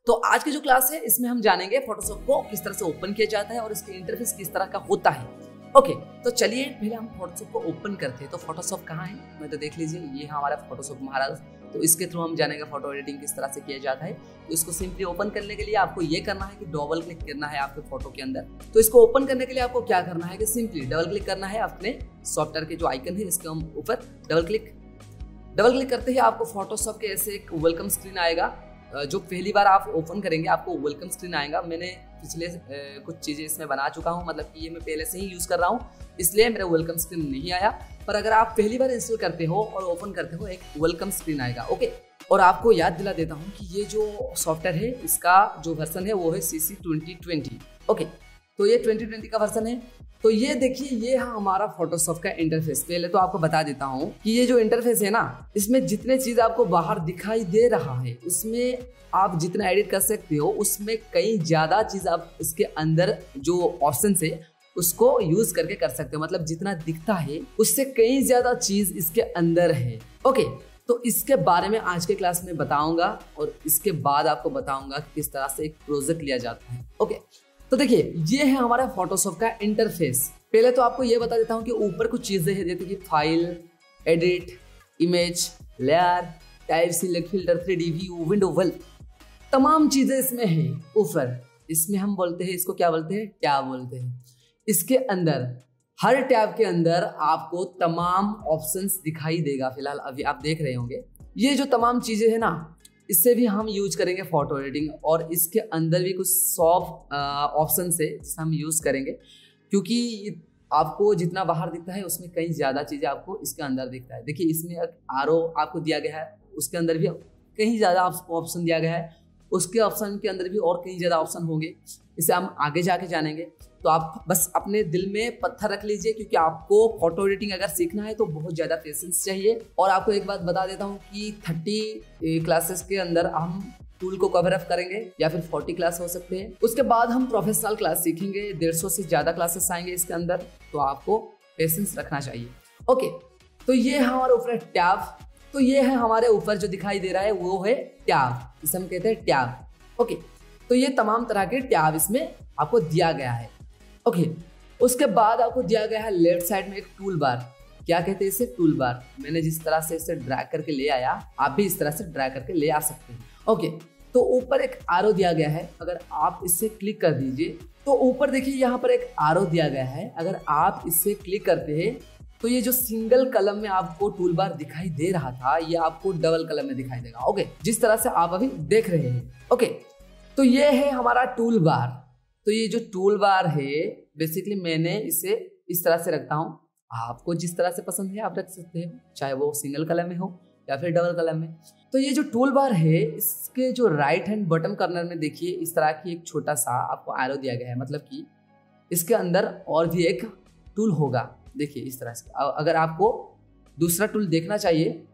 तो आज की जो क्लास है इसमें हम जानेंगे फोटोशॉप को किस तरह से ओपन किया जाता है और इसके इंटरफेस किस तरह का होता है। ओके, तो चलिए पहले हम फोटोशॉप को ओपन करते हैं। तो फोटोशॉप कहाँ है, मैं तो देख लीजिए ये है हमारा फोटोशॉप महाराज। तो इसके थ्रू हम जानेंगे फोटो एडिटिंग किस तरह से किया जाता है। तो इसको सिंपली ओपन करने के लिए आपको ये करना है कि डबल क्लिक करना है आपके फोटो के अंदर। तो इसको ओपन करने के लिए आपको क्या करना है कि सिंपली डबल क्लिक करना है अपने सॉफ्टवेयर के जो आइकन है इसके हम ऊपर डबल क्लिक करते ही आपको फोटोशॉप के ऐसे एक वेलकम स्क्रीन आएगा। जो पहली बार आप ओपन करेंगे आपको वेलकम स्क्रीन आएगा। मैंने पिछले कुछ चीज़ें इसमें बना चुका हूं, मतलब कि ये मैं पहले से ही यूज़ कर रहा हूं, इसलिए मेरा वेलकम स्क्रीन नहीं आया। पर अगर आप पहली बार इंस्टॉल करते हो और ओपन करते हो एक वेलकम स्क्रीन आएगा। ओके, और आपको याद दिला देता हूं कि ये जो सॉफ्टवेयर है इसका जो वर्जन है वो है CC 2020। ओके, तो ये 2020 का वर्जन है। तो ये देखिए ये है हमारा फोटोशॉप का इंटरफेस। पहले तो आपको बता देता हूँ कि ये जो इंटरफेस है ना, इसमें जितने चीज आपको बाहर दिखाई दे रहा है उसमें आप जितना एडिट कर सकते हो उसमें कई ज्यादा चीज आप इसके अंदर जो ऑप्शन है उसको यूज करके कर सकते हो। मतलब जितना दिखता है उससे कई ज्यादा चीज इसके अंदर है। ओके, तो इसके बारे में आज के क्लास में बताऊंगा और इसके बाद आपको बताऊंगा कि किस तरह से एक प्रोजेक्ट लिया जाता है। ओके, तो देखिए ये है हमारा फोटोशॉप का इंटरफेस। पहले तो आपको ये बता देता हूँ कि ऊपर कुछ चीजें हैं जैसे कि file, edit, image, layer, type, select, filter, 3D view, window well, तमाम चीजें इसमें हैं ऊपर। इसमें हम बोलते हैं इसको क्या बोलते हैं, टैब बोलते हैं। इसके अंदर हर टैब के अंदर आपको तमाम ऑप्शंस दिखाई देगा। फिलहाल अभी आप देख रहे होंगे ये जो तमाम चीजें है ना, इससे भी हम यूज करेंगे फोटो एडिटिंग। और इसके अंदर भी कुछ सॉफ्ट ऑप्शन से हम यूज करेंगे, क्योंकि आपको जितना बाहर दिखता है उसमें कई ज्यादा चीजें आपको इसके अंदर दिखता है। देखिए इसमें एक आरओ आपको दिया गया है, उसके अंदर भी कहीं ज्यादा आपको ऑप्शन दिया गया है, उसके ऑप्शन के अंदर भी और कई ज्यादा ऑप्शन होंगे। इसे हम आगे जाके जानेंगे। तो आप बस अपने दिल में पत्थर रख लीजिए, क्योंकि आपको फोटो एडिटिंग अगर सीखना है तो बहुत ज़्यादा पेशेंस चाहिए। और आपको एक बात बता देता हूँ कि 30 क्लासेस के अंदर हम टूल को कवर अप करेंगे या फिर 40 क्लास हो सकते हैं। उसके बाद हम प्रोफेशनल क्लास सीखेंगे, 150 से ज़्यादा क्लासेस आएंगे इसके अंदर। तो आपको पेशेंस रखना चाहिए। ओके, तो ये हमारे ऊपर है टैब। तो ये है हमारे ऊपर जो दिखाई दे रहा है वो है टैब, इसे हम कहते हैं टैब। ओके, तो ये तमाम तरह के टैब इसमें आपको दिया गया है। ओके, उसके बाद आपको दिया गया है लेफ्ट साइड में एक टूल बार। क्या कहते हैं इसे, टूल बार। मैंने जिस तरह से इसे ड्रैग करके ले आया, आप भी इस तरह से ड्रैग करके ले आ सकते हैं। ओके, तो ऊपर एक आरो दिया गया है। अगर आप इससे क्लिक कर दीजिए तो ऊपर देखिए यहाँ पर एक आरो दिया गया है। अगर आप इससे क्लिक करते हैं तो ये जो सिंगल कलम में आपको टूल बार दिखाई दे रहा था ये आपको डबल कलम में दिखाई देगा। ओके, जिस तरह से आप अभी देख रहे हैं। ओके, तो ये है हमारा टूल बार। तो ये जो टूल बार है बेसिकली मैंने इसे इस तरह से रखता हूँ। आपको जिस तरह से पसंद है आप रख सकते हैं, चाहे वो सिंगल कलम में हो या फिर डबल कलम में। तो ये जो टूल बार है इसके जो राइट हैंड बटन कॉर्नर में देखिए इस तरह की एक छोटा सा आपको एरो दिया गया है। मतलब कि इसके अंदर और भी एक टूल होगा। देखिए इस तरह से। अगर आपको दूसरा टूल देखना चाहिए,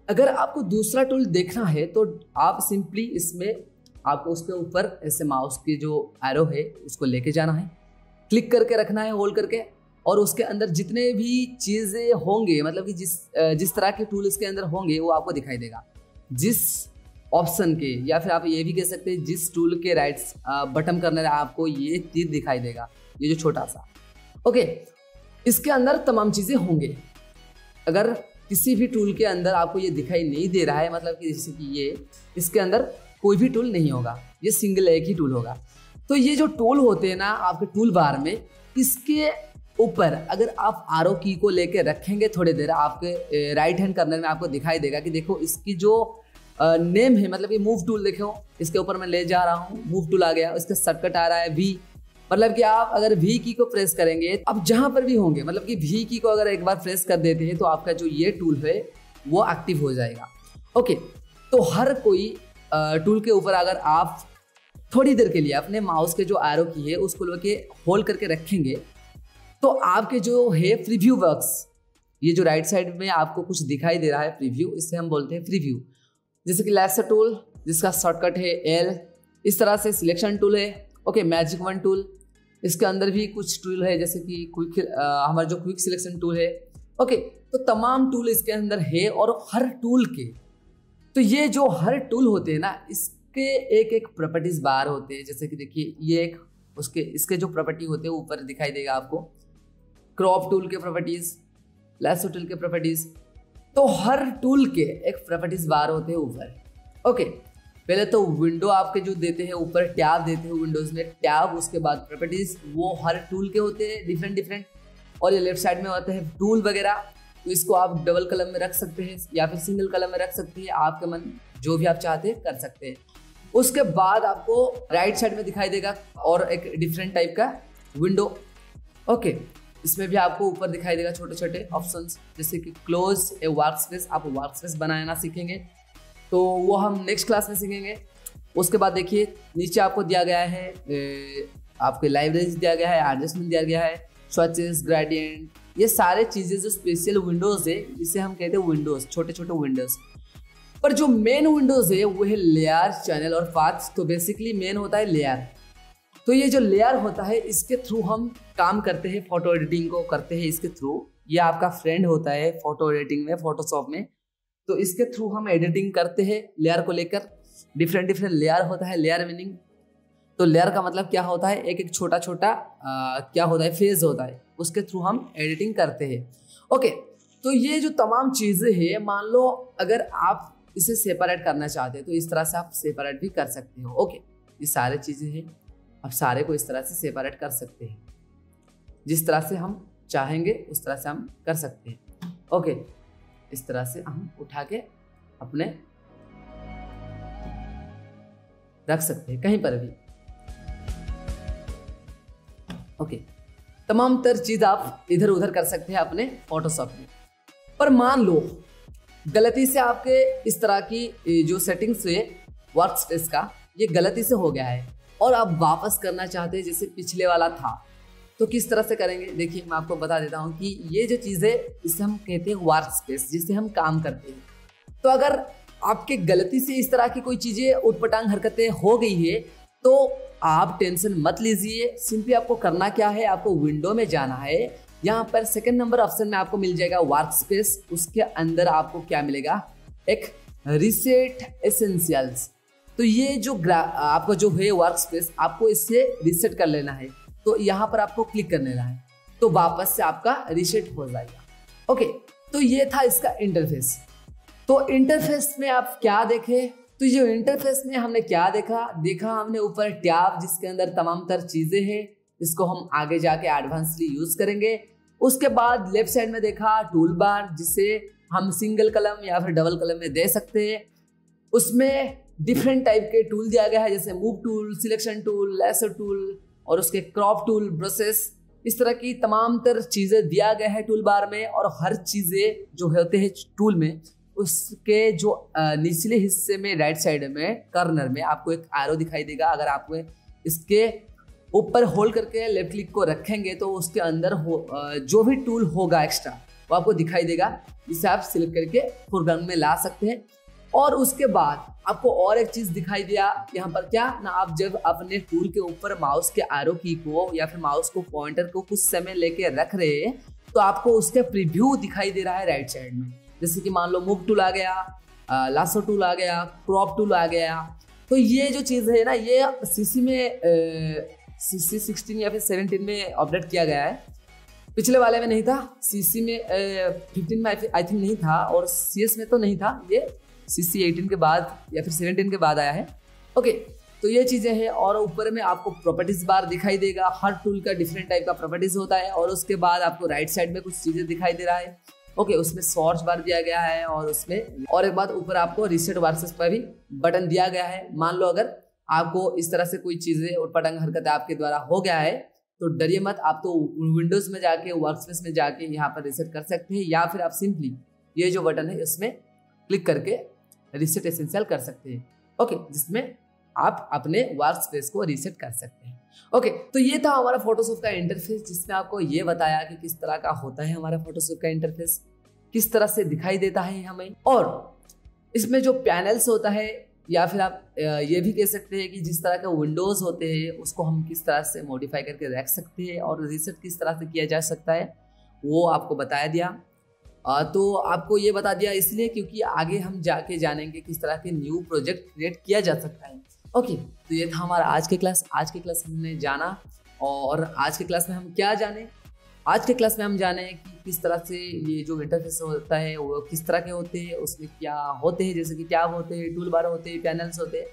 अगर आपको दूसरा टूल देखना है तो आप सिंपली इसमें आपको उसके ऊपर ऐसे माउस की जो एरो है उसको लेके जाना है, क्लिक करके रखना है होल्ड करके, और उसके अंदर जितने भी चीज़ें होंगे, मतलब कि जिस तरह के टूल इसके अंदर होंगे वो आपको दिखाई देगा। जिस ऑप्शन के, या फिर आप ये भी कह सकते हैं जिस टूल के राइट बटन करने आपको ये तीर दिखाई देगा, ये जो छोटा सा। ओके, इसके अंदर तमाम चीज़ें होंगे। अगर किसी भी टूल के अंदर आपको ये दिखाई नहीं दे रहा है, मतलब कि जैसे कि ये, इसके अंदर कोई भी टूल नहीं होगा, ये सिंगल एक ही टूल होगा। तो ये जो टूल होते हैं ना आपके टूल बार में, इसके ऊपर अगर आप आरो की को लेके रखेंगे थोड़ी देर, आपके राइट हैंड कॉर्नर में आपको दिखाई देगा कि देखो इसकी जो नेम है, मतलब कि मूव टूल देखो, इसके ऊपर मैं ले जा रहा हूँ, मूव टूल आ गया। इसका शॉर्टकट आ रहा है V। मतलब कि आप अगर V की को प्रेस करेंगे, अब जहां पर भी होंगे, मतलब कि V की को अगर एक बार प्रेस कर देते हैं तो आपका जो ये टूल है वो एक्टिव हो जाएगा। ओके, तो हर कोई टूल के ऊपर अगर आप थोड़ी देर के लिए अपने माउस के जो एरो की है उसको लेके होल्ड करके रखेंगे तो आपके जो है प्रीव्यू वर्क्स, ये जो राइट साइड में आपको कुछ दिखाई दे रहा है प्रीव्यू, इससे हम बोलते हैं प्रीव्यू। जैसे कि लेसर टूल जिसका शॉर्टकट है L, इस तरह से सिलेक्शन टूल है। ओके, मैजिक वन टूल, इसके अंदर भी कुछ टूल है जैसे कि क्विक, हमारा जो क्विक सिलेक्शन टूल है। ओके, तो तमाम टूल इसके अंदर है। और हर टूल के, तो ये जो हर टूल होते हैं ना, इस के एक एक प्रॉपर्टीज बार होते हैं, जैसे कि देखिए ये एक उसके इसके जो प्रॉपर्टी होते हैं ऊपर दिखाई देगा आपको, क्रॉप टूल के प्रॉपर्टीज, लैसो टूल के प्रॉपर्टीज। तो हर टूल के एक प्रॉपर्टीज बार होते हैं ऊपर। ओके, पहले तो विंडो आपके जो देते हैं ऊपर टैब देते हैं विंडोज में टैब, उसके बाद प्रॉपर्टीज वो हर टूल के होते हैं डिफरेंट डिफरेंट। और ये लेफ्ट साइड में होते हैं टूल वगैरह, तो इसको आप डबल कलम में रख सकते हैं या फिर सिंगल कलम में रख सकते हैं, आपके मन जो भी आप चाहते हैं कर सकते हैं। उसके बाद आपको राइट साइड में दिखाई देगा और एक डिफरेंट टाइप का विंडो। ओके, इसमें भी आपको ऊपर दिखाई देगा छोटे छोटे ऑप्शंस, जैसे कि क्लोज ए वर्कस्पेस, आप वर्कस्पेस बनाना सीखेंगे तो वो हम नेक्स्ट क्लास में सीखेंगे। उसके बाद देखिए नीचे आपको दिया गया है आपके लाइब्रेरी दिया गया है, एडजस्टमेंट दिया गया है, स्विचेस, ग्रेडियंट, ये सारे चीज़ें जो स्पेशल विंडोज है इसे हम कहते हैं विंडोज, छोटे छोटे विंडोज। पर जो मेन विंडोज है वो है लेयर, चैनल और पाथ। तो बेसिकली मेन होता है लेयर। तो ये जो लेयर होता है इसके थ्रू हम काम करते हैं, फोटो एडिटिंग को करते हैं इसके थ्रू। ये आपका फ्रेंड होता है फोटो एडिटिंग में, फोटोशॉप में, तो इसके थ्रू हम एडिटिंग करते हैं लेयर को लेकर। डिफरेंट डिफरेंट लेयर होता है, लेयर मीनिंग, तो लेयर का मतलब क्या होता है, एक एक छोटा छोटा क्या होता है, फेज होता है, उसके थ्रू हम एडिटिंग करते हैं। ओके, तो ये जो तमाम चीज़ें हैं, मान लो अगर आप इसे सेपरेट करना चाहते हैं तो इस तरह से आप सेपरेट भी कर सकते हो। ओके, ये सारे चीज़ें हैं, आप सारे को इस तरह से सेपरेट कर सकते हैं, जिस तरह से हम चाहेंगे उस तरह से हम कर सकते हैं। ओके, इस तरह से हम उठा के अपने रख सकते हैं कहीं पर भी। ओके, तमाम तर चीज आप इधर उधर कर सकते हैं अपने फोटोशॉप में। पर मान लो गलती से आपके इस तरह की जो सेटिंग्स है वर्कस्पेस का, ये गलती से हो गया है और आप वापस करना चाहते हैं जैसे पिछले वाला था, तो किस तरह से करेंगे? देखिए मैं आपको बता देता हूँ कि ये जो चीज़ है इसे हम कहते हैं वर्कस्पेस, जिससे हम काम करते हैं। तो अगर आपके गलती से इस तरह की कोई चीज़ें उटपटांग हरकतें हो गई है तो आप टेंशन मत लीजिए। सिंपली आपको करना क्या है, आपको विंडो में जाना है, यहाँ पर सेकंड नंबर ऑप्शन में आपको मिल जाएगा वर्कस्पेस। उसके अंदर आपको क्या मिलेगा, एक रीसेट एसेंशियल्स। तो ये जो आपको जो है वर्कस्पेस, आपको इससे रीसेट कर लेना है। तो यहाँ पर आपको क्लिक कर लेना है तो वापस से आपका रीसेट हो जाएगा। ओके, तो ये था इसका इंटरफेस। तो इंटरफेस में आप क्या देखें, तो ये इंटरफेस में हमने क्या देखा हमने ऊपर टैब जिसके अंदर तमाम तर चीज़ें हैं, इसको हम आगे जाके एडवांसली यूज करेंगे। उसके बाद लेफ्ट साइड में देखा टूल बार, जिसे हम सिंगल कलम या फिर डबल कलम में दे सकते हैं। उसमें डिफरेंट टाइप के टूल दिया गया है, जैसे move tool, selection tool, lasso tool और उसके क्रॉप टूल, ब्रशेस, इस तरह की तमाम तर चीज़ें दिया गया है टूल बार में। और हर चीज़ें जो होते हैं टूल में, उसके जो निचले हिस्से में राइट साइड में कॉर्नर में आपको एक एरो दिखाई देगा। अगर आप इसके ऊपर होल्ड करके लेफ्ट क्लिक को रखेंगे तो उसके अंदर जो भी टूल होगा एक्स्ट्रा वो आपको दिखाई देगा, जिसे आप सिलेक्ट करके फोरग्राउंड में ला सकते हैं। और उसके बाद आपको और एक चीज दिखाई दिया यहाँ पर, क्या ना, आप जब अपने टूल के ऊपर माउस के एरो की को या फिर माउस को पॉइंटर को कुछ समय लेके रख रहे हैं तो आपको उसके प्रीव्यू दिखाई दे रहा है राइट साइड में। जैसे कि मान लो मूव टूल आ गया, लासो टूल आ गया, क्रॉप टूल आ गया। तो ये जो चीज़ है ना, ये सीसी में सीसी 16 या फिर 17 में अपडेट किया गया है। पिछले वाले में नहीं था, सीसी में 15 में आई थिंक नहीं था, और सीएस में तो नहीं था। ये सीसी 18 के बाद या फिर 17 के बाद आया है। ओके, तो ये चीज़ें हैं। और ऊपर में आपको प्रॉपर्टीज बार दिखाई देगा, हर टूल का डिफरेंट टाइप का प्रॉपर्टीज होता है। और उसके बाद आपको राइट साइड में कुछ चीज़ें दिखाई दे रहा है। ओके, उसमें सर्च बार दिया गया है और उसमें और एक बात, ऊपर आपको रीसेट वर्सेस पर भी बटन दिया गया है। मान लो अगर आपको इस तरह से कोई चीज़ें उटपटांग हरकत आपके द्वारा हो गया है तो डरिए मत, आप तो विंडोज़ में जाके वर्कस्पेस में जाके यहाँ पर रीसेट कर सकते हैं, या फिर आप सिंपली ये जो बटन है इसमें क्लिक करके रीसेट एसेंशियल कर सकते हैं। ओके, जिसमें आप अपने वर्कस्पेस को रीसेट कर सकते हैं। ओके, तो ये था हमारा फोटोशॉप का इंटरफेस, जिसमें आपको ये बताया कि किस तरह का होता है हमारा फोटोशॉप का इंटरफेस, किस तरह से दिखाई देता है हमें। और इसमें जो पैनल्स होता है, या फिर आप ये भी कह सकते हैं कि जिस तरह के विंडोज़ होते हैं उसको हम किस तरह से मॉडिफाई करके रख सकते हैं और रीसेट किस तरह से किया जा सकता है, वो आपको बताया दिया। तो आपको ये बता दिया इसलिए क्योंकि आगे हम जाके जानेंगे किस तरह के न्यू प्रोजेक्ट क्रिएट किया जा सकता है। ओके, तो ये था हमारा आज के क्लास। आज के क्लास हमने जाना, और आज के क्लास में हम क्या जाने? आज के क्लास में हम जाने कि किस तरह से ये जो इंटरफेस होता है वो किस तरह के होते हैं, उसमें क्या होते हैं, जैसे कि टैब होते हैं, टूल बार होते हैं, पैनल्स होते हैं।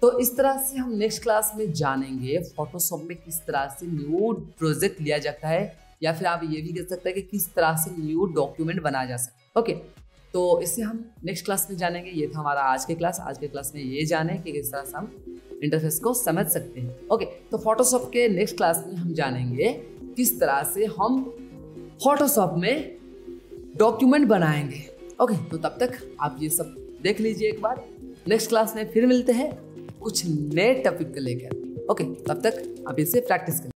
तो इस तरह से हम नेक्स्ट क्लास में जानेंगे फोटोशॉप में किस तरह से न्यू प्रोजेक्ट लिया जाता है, या फिर आप ये भी कह सकते हैं कि किस तरह से न्यू डॉक्यूमेंट बनाया जा सकता है। ओके, तो इससे हम नेक्स्ट क्लास में जानेंगे। ये था हमारा आज के क्लास। आज के क्लास में ये जाने कि किस तरह से हम इंटरफेस को समझ सकते हैं। ओके, तो फोटोशॉप के नेक्स्ट क्लास में हम जानेंगे किस तरह से हम फोटोशॉप में डॉक्यूमेंट बनाएंगे। ओके, तो तब तक आप ये सब देख लीजिए एक बार। नेक्स्ट क्लास में फिर मिलते हैं कुछ नए टॉपिक को लेकर। ओके, तब तक आप इसे प्रैक्टिस करें।